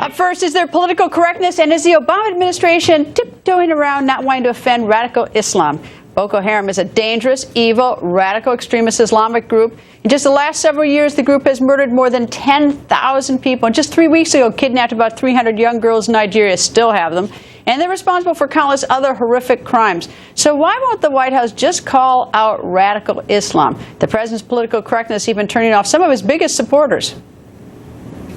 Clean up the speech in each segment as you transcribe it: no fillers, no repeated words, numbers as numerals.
Up first, is there political correctness, and is the Obama administration tiptoeing around not wanting to offend radical Islam? Boko Haram is a dangerous, evil, radical extremist Islamic group. In just the last several years, the group has murdered more than 10,000 people. And just 3 weeks ago, kidnapped about 300 young girls in Nigeria, still have them. And they're responsible for countless other horrific crimes. So why won't the White House just call out radical Islam? The president's political correctness even turning off some of his biggest supporters.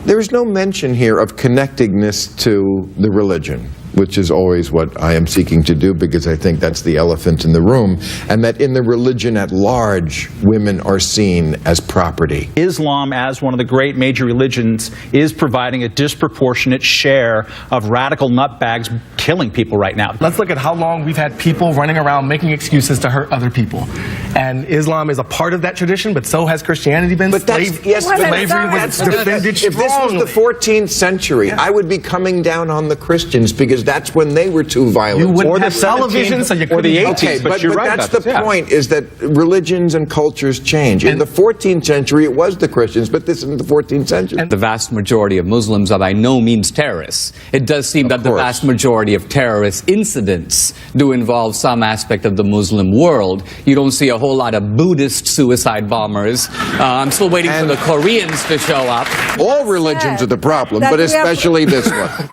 There is no mention here of connectedness to the religion, which is always what I am seeking to do, because I think that's the elephant in the room, and that in the religion at large, women are seen as property. Islam, as one of the great major religions, is providing a disproportionate share of radical nutbags killing people right now. Let's look at how long we've had people running around making excuses to hurt other people. And Islam is a part of that tradition, but so has Christianity been. But that's, yes, slavery was defended strongly. If this was the 14th century, I would be coming down on the Christians, because that's when they were too violent. You wouldn't have television, so you couldn't. Or the 80s, okay, but you're right that's about the point, is that religions and cultures change. In the 14th century, it was the Christians, but this isn't the 14th century. The vast majority of Muslims are by no means terrorists. It does seem that the vast majority of terrorist incidents do involve some aspect of the Muslim world. You don't see a whole lot of Buddhist suicide bombers. I'm still waiting for the Koreans to show up. All religions are the problem, but especially this one.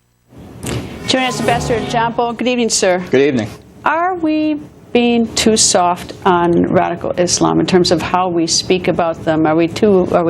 Joining us, Ambassador John Bolton. Good evening, sir. Good evening. Are we being too soft on radical Islam in terms of how we speak about them? Are we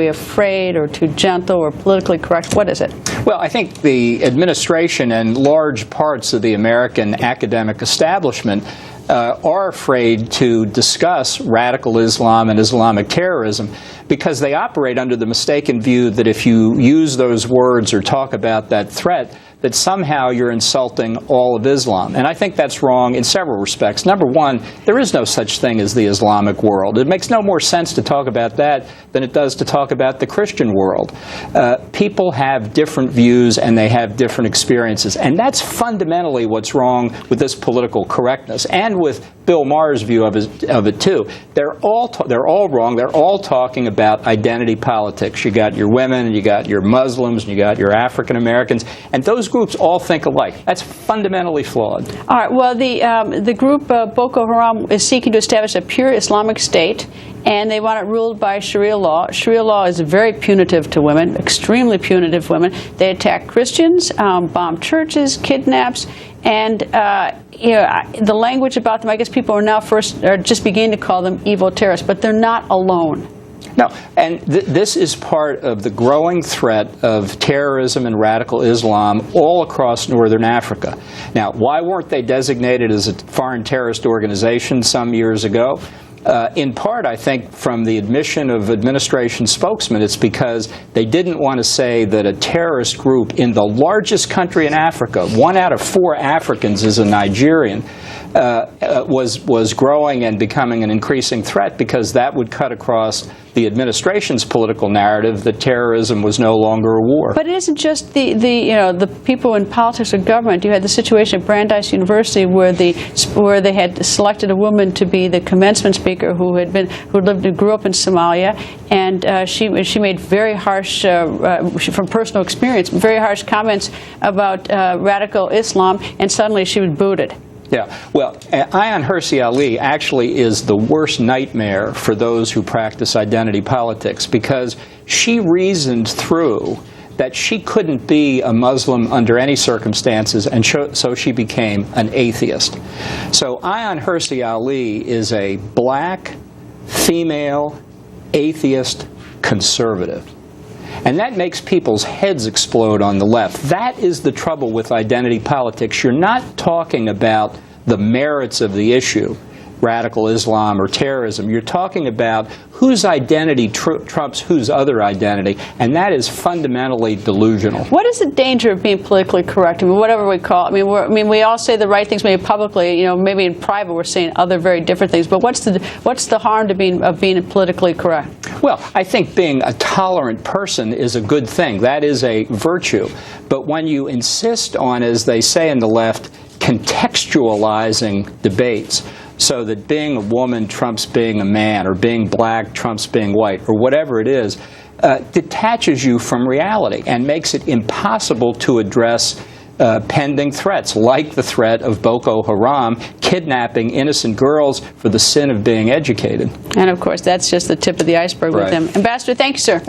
afraid, or too gentle, or politically correct? What is it? Well, I think the administration and large parts of the American academic establishment are afraid to discuss radical Islam and Islamic terrorism, because they operate under the mistaken view that if you use those words or talk about that threat, that somehow you're insulting all of Islam. And I think that's wrong in several respects. Number one, there is no such thing as the Islamic world. It makes no more sense to talk about that than it does to talk about the Christian world. People have different views and they have different experiences. And that's fundamentally what's wrong with this political correctness, and with Bill Maher's view of it too. They're all wrong. They're all talking about identity politics. You got your women, and you got your Muslims, and you got your African Americans, and those groups all think alike. That's fundamentally flawed. All right. Well, the group Boko Haram is seeking to establish a pure Islamic state, and they want it ruled by Sharia law. Sharia law is very punitive to women, extremely punitive to women. They attack Christians, bomb churches, kidnaps, and the language about them, I guess people are just beginning to call them evil terrorists, but they're not alone. No, and this is part of the growing threat of terrorism and radical Islam all across northern Africa. Now, why weren't they designated as a foreign terrorist organization some years ago? In part, I think, from the admission of administration spokesmen, it's because they didn't want to say that a terrorist group in the largest country in Africa, 1 out of 4 Africans is a Nigerian, was growing and becoming an increasing threat, because that would cut across the administration's political narrative that terrorism was no longer a war. But it isn't just the people in politics or government. You had the situation at Brandeis University where they had selected a woman to be the commencement speaker who grew up in Somalia, and she made very harsh, from personal experience, very harsh comments about radical Islam, and suddenly she was booted. Yeah, well, Ayaan Hirsi Ali actually is the worst nightmare for those who practice identity politics, because she reasoned through that she couldn't be a Muslim under any circumstances, and so she became an atheist. So Ayaan Hirsi Ali is a black, female, atheist conservative. And that makes people's heads explode on the left. That is the trouble with identity politics. You're not talking about the merits of the issue, radical Islam or terrorism. You're talking about whose identity trumps whose other identity, and that is fundamentally delusional. What is the danger of being politically correct? I mean, whatever we call it. We all say the right things, maybe publicly, maybe in private we're saying other very different things. But what's the harm to being politically correct? Well, I think being a tolerant person is a good thing. That is a virtue. But when you insist on, as they say in the left, contextualizing debates, so that being a woman trumps being a man, or being black trumps being white, or whatever it is, detaches you from reality and makes it impossible to address pending threats, like the threat of Boko Haram kidnapping innocent girls for the sin of being educated. And of course, that's just the tip of the iceberg with Right. him. Ambassador, thank you, sir.